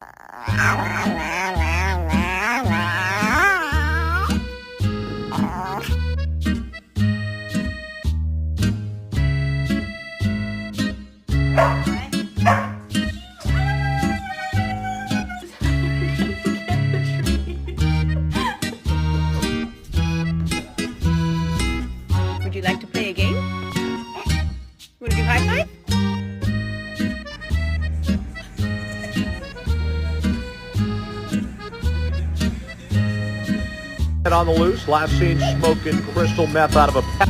Would you like to play a game? Want to do high five? On the loose, last seen smoking crystal meth out of a pack.